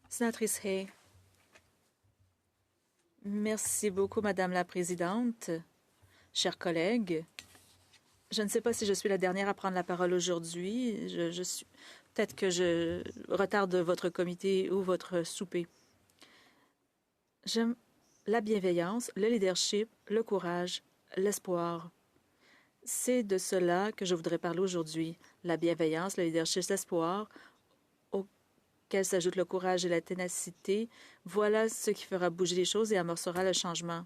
Sénatrice Hay. Merci beaucoup, Madame la Présidente. Chers collègues, je ne sais pas si je suis la dernière à prendre la parole aujourd'hui. Je suis peut-être que je retarde votre comité ou votre souper. J'aime la bienveillance, le leadership, le courage, l'espoir. C'est de cela que je voudrais parler aujourd'hui. La bienveillance, le leadership, l'espoir, auquel s'ajoute le courage et la ténacité. Voilà ce qui fera bouger les choses et amorcera le changement.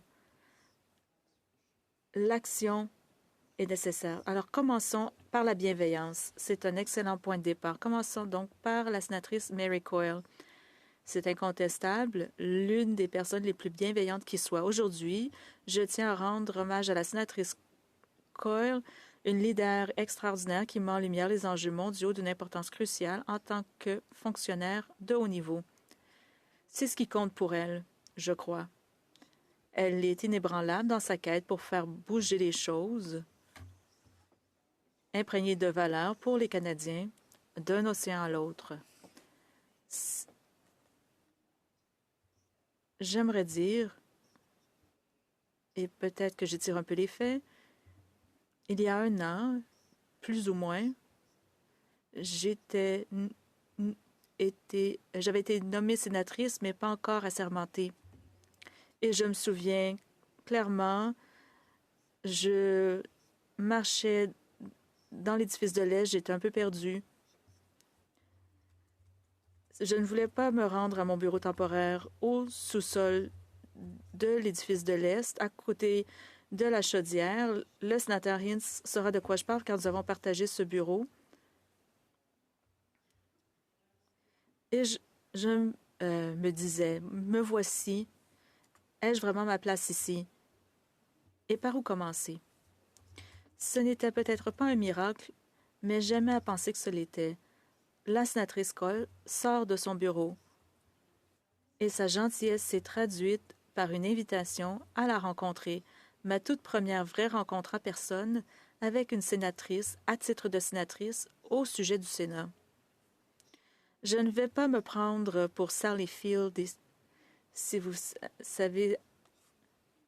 L'action est nécessaire. Alors, commençons par la bienveillance. C'est un excellent point de départ. Commençons donc par la sénatrice Mary Coyle. C'est incontestable, l'une des personnes les plus bienveillantes qui soit. Aujourd'hui, je tiens à rendre hommage à la sénatrice Coyle, une leader extraordinaire qui met en lumière les enjeux mondiaux d'une importance cruciale en tant que fonctionnaire de haut niveau. C'est ce qui compte pour elle, je crois. Elle est inébranlable dans sa quête pour faire bouger les choses, imprégnée de valeur pour les Canadiens, d'un océan à l'autre. J'aimerais dire, et peut-être que j'étire un peu les faits, il y a un an, plus ou moins, j'avais été nommée sénatrice, mais pas encore assermentée. Et je me souviens clairement, je marchais dans l'édifice de l'Est, j'étais un peu perdue. Je ne voulais pas me rendre à mon bureau temporaire au sous-sol de l'édifice de l'Est, à côté de la chaudière. Le sénateur Hintz saura de quoi je parle car nous avons partagé ce bureau. Et je me disais, me voici, ai-je vraiment ma place ici? Et par où commencer? Ce n'était peut-être pas un miracle, mais j'aimais à penser que ce l'était. La sénatrice Cole sort de son bureau et sa gentillesse s'est traduite par une invitation à la rencontrer, ma toute première vraie rencontre en personne avec une sénatrice à titre de sénatrice au sujet du Sénat. Je ne vais pas me prendre pour Sally Field, si vous savez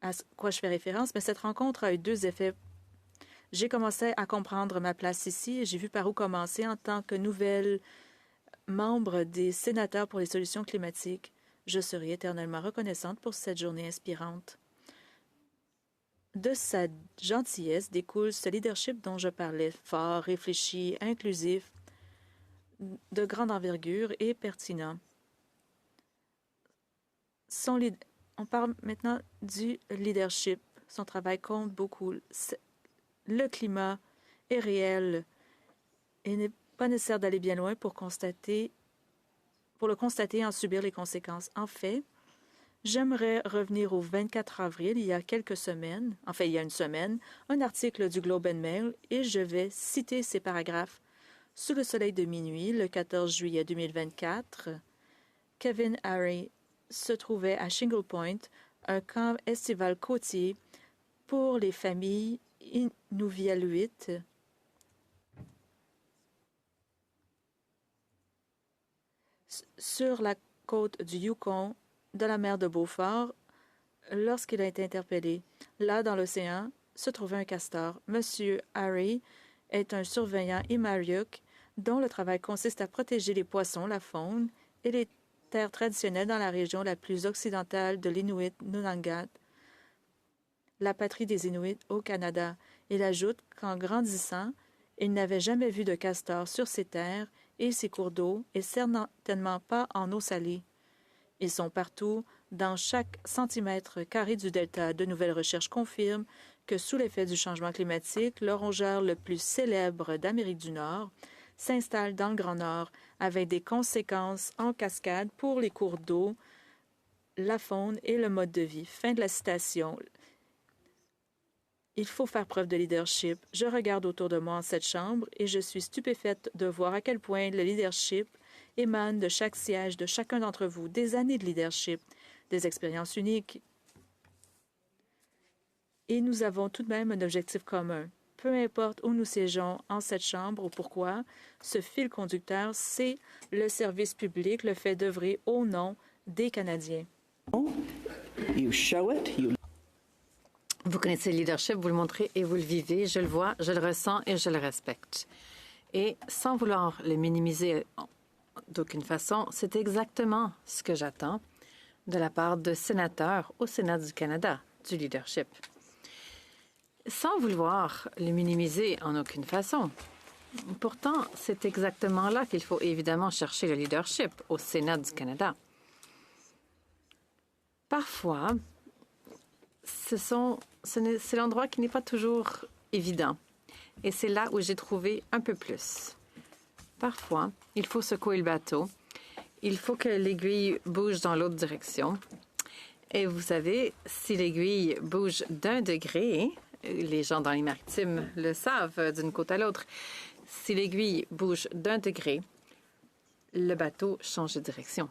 à quoi je fais référence, mais cette rencontre a eu deux effets. J'ai commencé à comprendre ma place ici et j'ai vu par où commencer en tant que nouvelle membre des sénateurs pour les solutions climatiques. Je serai éternellement reconnaissante pour cette journée inspirante. De sa gentillesse découle ce leadership dont je parlais, fort, réfléchi, inclusif, de grande envergure et pertinent. On parle maintenant du leadership. Son travail compte beaucoup. Le climat est réel et il n'est pas nécessaire d'aller bien loin pour le constater et en subir les conséquences. En fait, j'aimerais revenir au 24 avril, il y a quelques semaines, il y a une semaine, un article du Globe and Mail et je vais citer ces paragraphes. Sous le soleil de minuit, le 14 juillet 2024, Kevin Harry se trouvait à Shingle Point, un camp estival côtier pour les familles inuvialuites sur la côte du Yukon de la mer de Beaufort lorsqu'il a été interpellé. Là, dans l'océan, se trouvait un castor. Monsieur Harry est un surveillant Imaruk dont le travail consiste à protéger les poissons, la faune et les terres traditionnelles dans la région la plus occidentale de l'Inuit Nunangat, la patrie des Inuits au Canada. Il ajoute qu'en grandissant, il n'avait jamais vu de castor sur ces terres et ces cours d'eau et certainement pas en eau salée. Ils sont partout, dans chaque centimètre carré du delta. De nouvelles recherches confirment que sous l'effet du changement climatique, le rongeur le plus célèbre d'Amérique du Nord s'installe dans le Grand Nord avec des conséquences en cascade pour les cours d'eau, la faune et le mode de vie. Fin de la citation. Il faut faire preuve de leadership. Je regarde autour de moi en cette chambre et je suis stupéfaite de voir à quel point le leadership émane de chaque siège de chacun d'entre vous. Des années de leadership, des expériences uniques. Et nous avons tout de même un objectif commun. peu importe où nous siégeons en cette chambre ou pourquoi, ce fil conducteur, c'est le service public, le fait d'œuvrer au nom des Canadiens. You show it, you Vous connaissez le leadership, vous le montrez et vous le vivez. Je le vois, je le ressens et je le respecte. Et sans vouloir le minimiser d'aucune façon, c'est exactement ce que j'attends de la part de sénateurs au Sénat du Canada, du leadership. Sans vouloir le minimiser en aucune façon. Pourtant, c'est exactement là qu'il faut évidemment chercher le leadership au Sénat du Canada. Parfois, c'est l'endroit qui n'est pas toujours évident. Et c'est là où j'ai trouvé un peu plus. Parfois, il faut secouer le bateau. Il faut que l'aiguille bouge dans l'autre direction. Et vous savez, si l'aiguille bouge d'1 degré, les gens dans les maritimes le savent d'une côte à l'autre, si l'aiguille bouge d'1 degré, le bateau change de direction.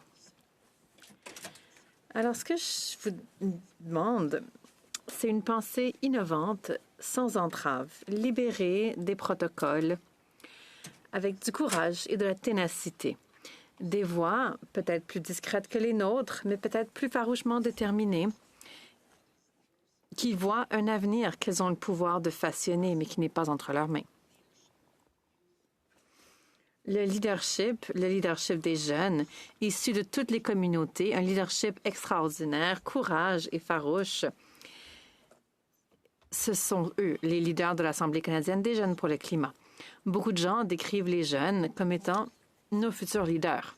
Alors, ce que je vous demande, c'est une pensée innovante, sans entrave, libérée des protocoles, avec du courage et de la ténacité. Des voix peut-être plus discrètes que les nôtres, mais peut-être plus farouchement déterminées, qui voient un avenir qu'elles ont le pouvoir de façonner, mais qui n'est pas entre leurs mains. Le leadership des jeunes, issus de toutes les communautés, un leadership extraordinaire, courage et farouche. Ce sont eux, les leaders de l'Assemblée canadienne des jeunes pour le climat. Beaucoup de gens décrivent les jeunes comme étant nos futurs leaders.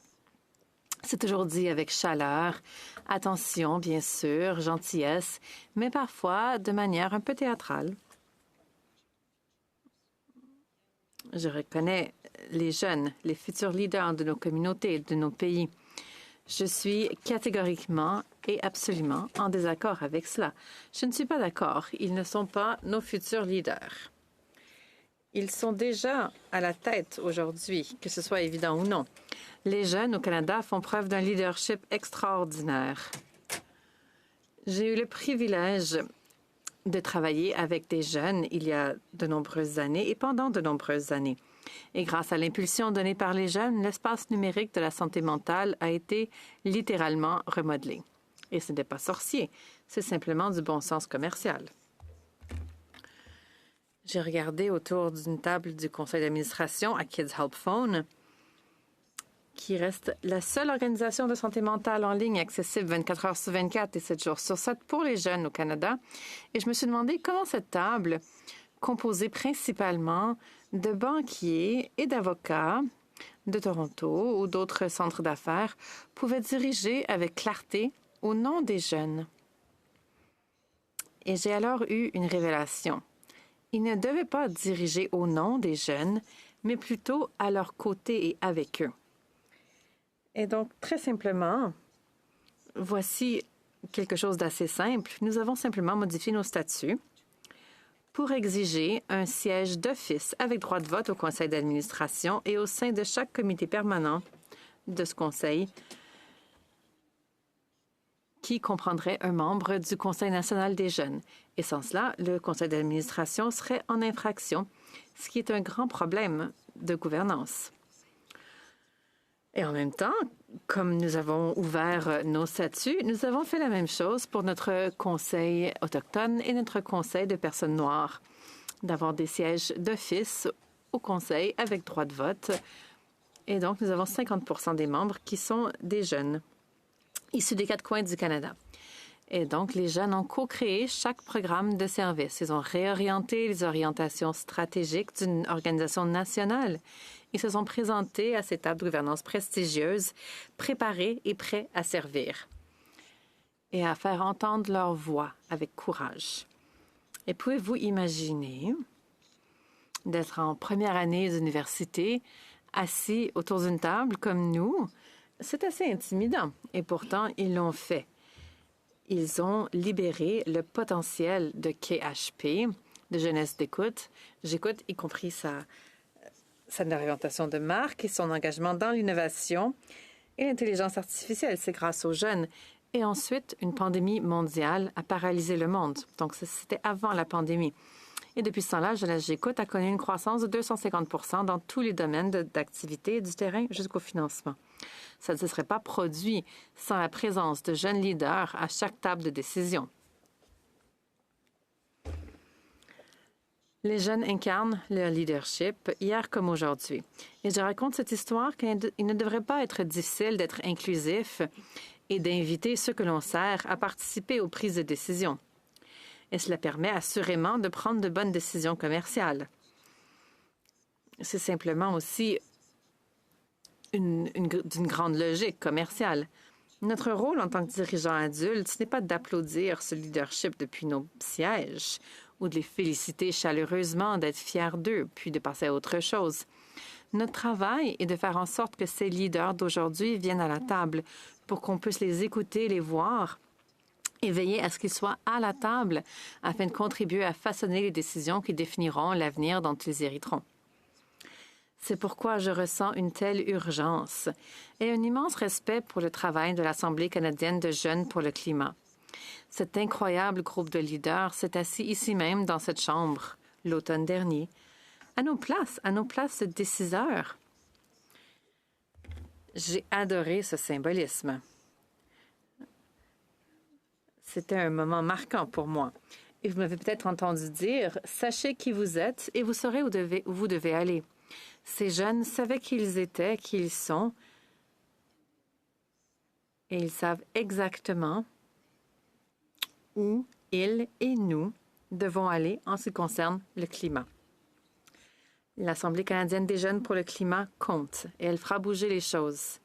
C'est toujours dit avec chaleur, attention, bien sûr, gentillesse, mais parfois de manière un peu théâtrale. Je reconnais les jeunes, les futurs leaders de nos communautés, de nos pays. Je suis catégoriquement et absolument en désaccord avec cela. Je ne suis pas d'accord. Ils ne sont pas nos futurs leaders. Ils sont déjà à la tête aujourd'hui, que ce soit évident ou non. Les jeunes au Canada font preuve d'un leadership extraordinaire. J'ai eu le privilège de travailler avec des jeunes il y a de nombreuses années et pendant de nombreuses années. Et grâce à l'impulsion donnée par les jeunes, l'espace numérique de la santé mentale a été littéralement remodelé. Et ce n'est pas sorcier, c'est simplement du bon sens commercial. J'ai regardé autour d'une table du conseil d'administration à Kids Help Phone, qui reste la seule organisation de santé mentale en ligne accessible 24 heures sur 24 et 7 jours sur 7 pour les jeunes au Canada. Et je me suis demandé comment cette table, composée principalement de banquiers et d'avocats de Toronto ou d'autres centres d'affaires, pouvait diriger avec clarté au nom des jeunes. Et j'ai alors eu une révélation. Ils ne devaient pas diriger au nom des jeunes, mais plutôt à leur côté et avec eux. Et donc, très simplement, voici quelque chose d'assez simple. Nous avons simplement modifié nos statuts pour exiger un siège d'office avec droit de vote au conseil d'administration et au sein de chaque comité permanent de ce conseil qui comprendrait un membre du Conseil national des jeunes. Et sans cela, le conseil d'administration serait en infraction, ce qui est un grand problème de gouvernance. Et en même temps, comme nous avons ouvert nos statuts, nous avons fait la même chose pour notre conseil autochtone et notre conseil de personnes noires, d'avoir des sièges d'office au conseil avec droit de vote. Et donc, nous avons 50% des membres qui sont des jeunes, issus des 4 coins du Canada. Et donc, les jeunes ont co-créé chaque programme de service. Ils ont réorienté les orientations stratégiques d'une organisation nationale. Ils se sont présentés à cette table de gouvernance prestigieuse, préparés et prêts à servir et à faire entendre leur voix avec courage. Et pouvez-vous imaginer d'être en première année d'université, assis autour d'une table comme nous? C'est assez intimidant. Et pourtant, ils l'ont fait. Ils ont libéré le potentiel de KHP, de Jeunesse d'écoute. J'écoute, y compris sa orientation de marque et son engagement dans l'innovation et l'intelligence artificielle. C'est grâce aux jeunes. Et ensuite, une pandémie mondiale a paralysé le monde. Donc, c'était avant la pandémie. Et depuis ce temps-là, Jeunesse J'écoute a connu une croissance de 250 dans tous les domaines d'activité, du terrain jusqu'au financement. Ça ne se serait pas produit sans la présence de jeunes leaders à chaque table de décision. Les jeunes incarnent leur leadership, hier comme aujourd'hui. Et je raconte cette histoire car il ne devrait pas être difficile d'être inclusif et d'inviter ceux que l'on sert à participer aux prises de décision. Et cela permet assurément de prendre de bonnes décisions commerciales. C'est simplement aussi d'une grande logique commerciale. Notre rôle en tant que dirigeants adultes, ce n'est pas d'applaudir ce leadership depuis nos sièges ou de les féliciter chaleureusement, d'être fiers d'eux, puis de passer à autre chose. Notre travail est de faire en sorte que ces leaders d'aujourd'hui viennent à la table pour qu'on puisse les écouter, les voir et veiller à ce qu'ils soient à la table afin de contribuer à façonner les décisions qui définiront l'avenir dont ils hériteront. C'est pourquoi je ressens une telle urgence et un immense respect pour le travail de l'Assemblée canadienne de jeunes pour le climat. Cet incroyable groupe de leaders s'est assis ici même dans cette chambre l'automne dernier, à nos places de déciseurs. J'ai adoré ce symbolisme. C'était un moment marquant pour moi. Et vous m'avez peut-être entendu dire « Sachez qui vous êtes et vous saurez où vous devez aller ». Ces jeunes savaient qui ils étaient, qui ils sont, et ils savent exactement où ils et nous devons aller en ce qui concerne le climat. L'Assemblée canadienne des jeunes pour le climat compte et elle fera bouger les choses.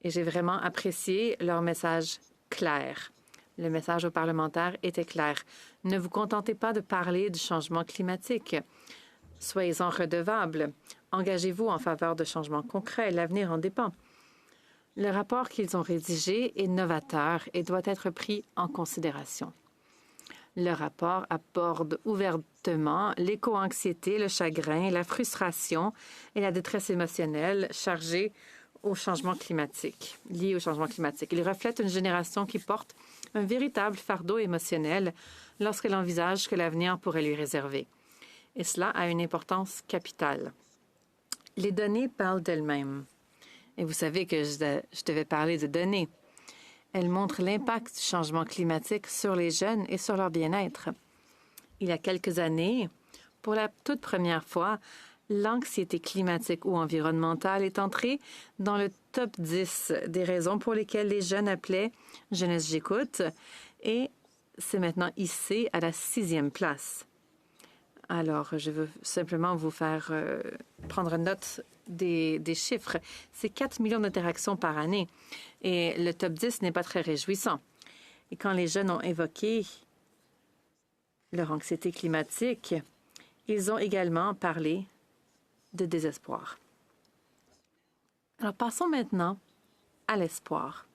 Et j'ai vraiment apprécié leur message clair. Le message aux parlementaires était clair. Ne vous contentez pas de parler du changement climatique. Soyez-en redevables. Engagez-vous en faveur de changements concrets. L'avenir en dépend. Le rapport qu'ils ont rédigé est novateur et doit être pris en considération. Le rapport aborde ouvertement l'éco-anxiété, le chagrin, la frustration et la détresse émotionnelle chargée au changement climatique, liées au changement climatique. Il reflète une génération qui porte un véritable fardeau émotionnel lorsqu'elle envisage ce que l'avenir pourrait lui réserver. Et cela a une importance capitale. Les données parlent d'elles-mêmes. Et vous savez que je devais parler de données. Elles montrent l'impact du changement climatique sur les jeunes et sur leur bien-être. Il y a quelques années, pour la toute première fois, l'anxiété climatique ou environnementale est entrée dans le top 10 des raisons pour lesquelles les jeunes appelaient Jeunesse J'écoute et c'est maintenant hissé à la 6e place. Alors, je veux simplement vous faire prendre note des chiffres. C'est 4 millions d'interactions par année et le top 10 n'est pas très réjouissant. Et quand les jeunes ont évoqué leur anxiété climatique, ils ont également parlé de désespoir. Alors, passons maintenant à l'espoir.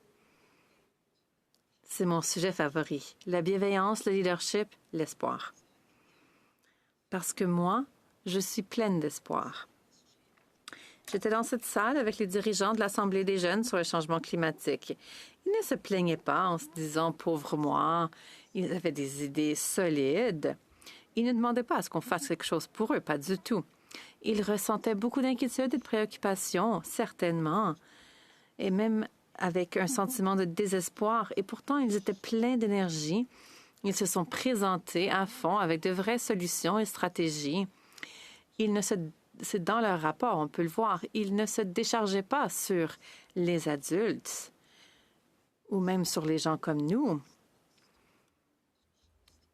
C'est mon sujet favori. La bienveillance, le leadership, l'espoir. Parce que moi, je suis pleine d'espoir. J'étais dans cette salle avec les dirigeants de l'Assemblée des jeunes sur le changement climatique. Ils ne se plaignaient pas en se disant « pauvre moi ». Ils avaient des idées solides. Ils ne demandaient pas à ce qu'on fasse quelque chose pour eux, pas du tout. Ils ressentaient beaucoup d'inquiétude et de préoccupation, certainement, et même avec un sentiment de désespoir. Et pourtant, ils étaient pleins d'énergie. Ils se sont présentés à fond avec de vraies solutions et stratégies. C'est dans leur rapport, on peut le voir. Ils ne se déchargeaient pas sur les adultes ou même sur les gens comme nous.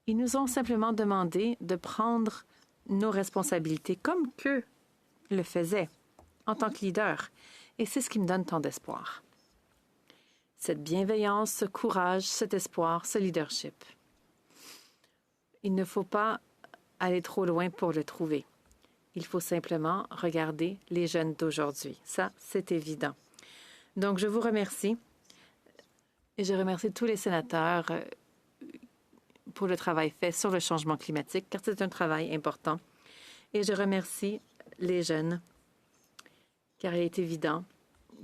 Ils nous ont simplement demandé de prendre nos responsabilités comme qu'eux le faisaient en tant que leader. Et c'est ce qui me donne tant d'espoir. Cette bienveillance, ce courage, cet espoir, ce leadership. Il ne faut pas aller trop loin pour le trouver. Il faut simplement regarder les jeunes d'aujourd'hui. Ça, c'est évident. Donc, je vous remercie et je remercie tous les sénateurs pour le travail fait sur le changement climatique, car c'est un travail important. Et je remercie les jeunes, car il est évident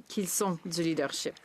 qu'ils sont du leadership.